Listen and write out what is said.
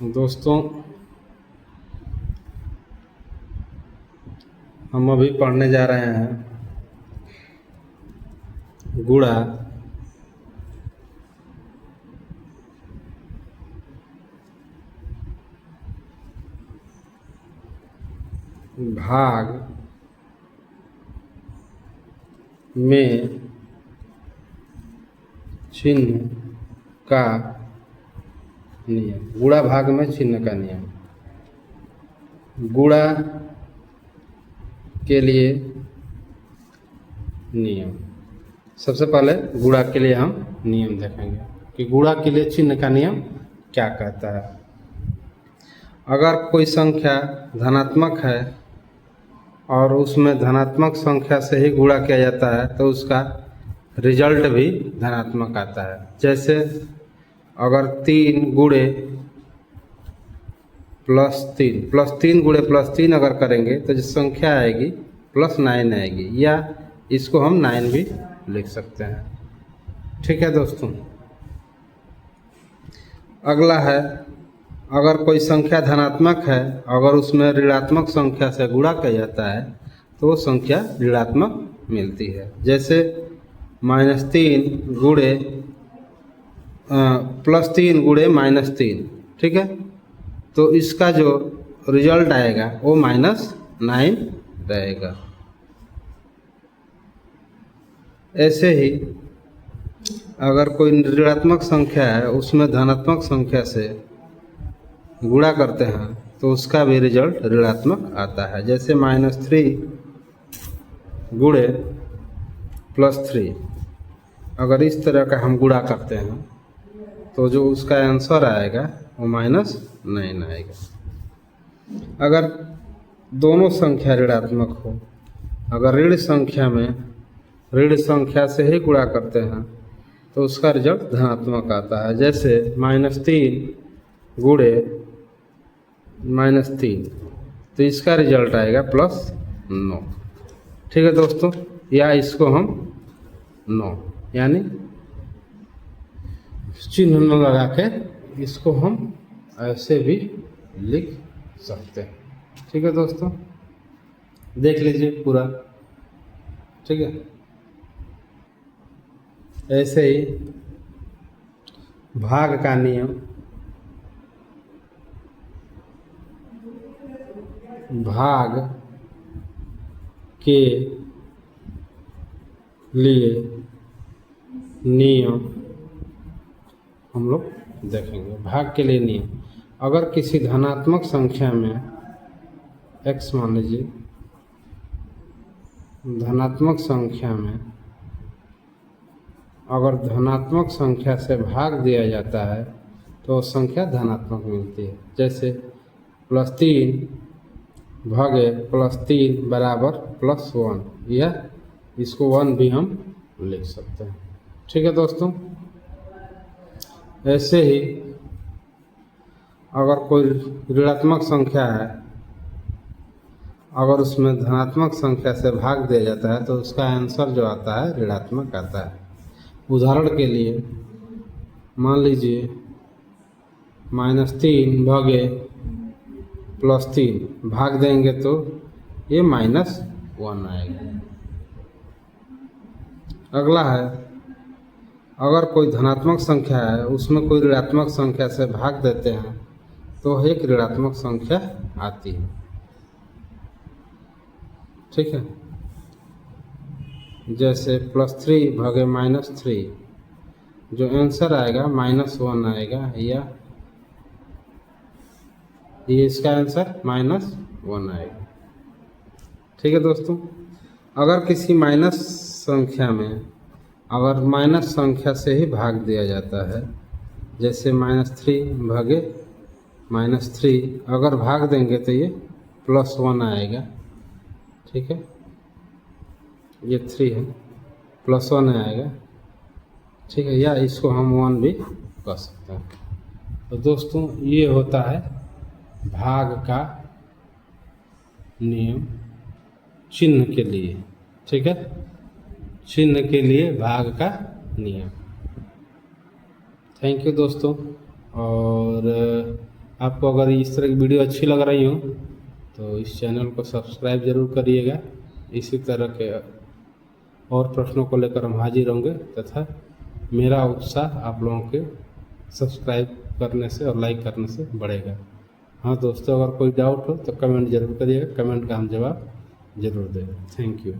दोस्तों, हम अभी पढ़ने जा रहे हैं गुणा भाग में चिन्ह का नियम। गुणा भाग में चिन्ह का नियम। गुणा के लिए नियम। सबसे पहले गुणा के लिए हम नियम देखेंगे कि गुणा के लिए चिन्ह का नियम क्या कहता है। अगर कोई संख्या धनात्मक है और उसमें धनात्मक संख्या से ही गुणा किया जाता है तो उसका रिजल्ट भी धनात्मक आता है। जैसे अगर 3 गुणे +3 गुणे +3 अगर करेंगे तो जो संख्या आएगी +9 आएगी, या इसको हम 9 भी लिख सकते हैं। ठीक है दोस्तों। अगला है, अगर कोई संख्या धनात्मक है, अगर उसमें ऋणात्मक संख्या से गुणा किया जाता है तो वो संख्या ऋणात्मक मिलती है। जैसे -3 गुणे +3 गुणे -3, ठीक है, तो इसका जो रिजल्ट आएगा वो -9 रहेगा। ऐसे ही अगर कोई ऋणात्मक संख्या है उसमें धनात्मक संख्या से गुणा करते हैं तो उसका भी रिजल्ट ऋणात्मक आता है। जैसे -3 गुणे +3, अगर इस तरह का हम गुणा करते हैं तो जो उसका आंसर आएगा वो -9 आएगा। अगर दोनों संख्या ऋणात्मक हो, अगर ऋण संख्या में ऋण संख्या से ही गुणा करते हैं तो उसका रिजल्ट धनात्मक आता है। जैसे -3 गुणे -3, तो इसका रिजल्ट आएगा +9। ठीक है दोस्तों, या इसको हम 9 यानी चिन्ह न लगा के इसको हम ऐसे भी लिख सकते हैं। ठीक है दोस्तों, देख लीजिए पूरा। ठीक है, ऐसे ही भाग का नियम, भाग के लिए नियम हम लोग देखेंगे। भाग के लिए नियम, अगर किसी धनात्मक संख्या में x मान लीजिए, धनात्मक संख्या में अगर धनात्मक संख्या से भाग दिया जाता है तो संख्या धनात्मक मिलती है। जैसे +3 भागे +3 बराबर +1, या इसको 1 भी हम लिख सकते हैं। ठीक है दोस्तों। ऐसे ही अगर कोई ऋणात्मक संख्या है, अगर उसमें धनात्मक संख्या से भाग दिया जाता है तो उसका आंसर जो आता है ऋणात्मक आता है। उदाहरण के लिए मान लीजिए -3 भागे +3 भाग देंगे तो ये -1 आएगा। अगला है, अगर कोई धनात्मक संख्या है उसमें कोई ऋणात्मक संख्या से भाग देते हैं तो एक ऋणात्मक संख्या आती है। ठीक है, जैसे +3 भागे -3, जो आंसर आएगा -1 आएगा, या ये इसका आंसर -1 आएगा। ठीक है दोस्तों। अगर किसी माइनस संख्या में अगर माइनस संख्या से ही भाग दिया जाता है, जैसे -3 भागे -3 अगर भाग देंगे तो ये +1 आएगा। ठीक है, ये 3 है, +1 आएगा। ठीक है, या इसको हम 1 भी कर सकते हैं। तो दोस्तों, ये होता है भाग का नियम चिन्ह के लिए। ठीक है, चिन्ह के लिए भाग का नियम। थैंक यू दोस्तों। और आपको अगर इस तरह की वीडियो अच्छी लग रही हो तो इस चैनल को सब्सक्राइब ज़रूर करिएगा। इसी तरह के और प्रश्नों को लेकर हम हाजिर होंगे तथा मेरा उत्साह आप लोगों के सब्सक्राइब करने से और लाइक करने से बढ़ेगा। हाँ दोस्तों, अगर कोई डाउट हो तो कमेंट ज़रूर करिएगा, कमेंट का हम जवाब ज़रूर देंगे। Thank you.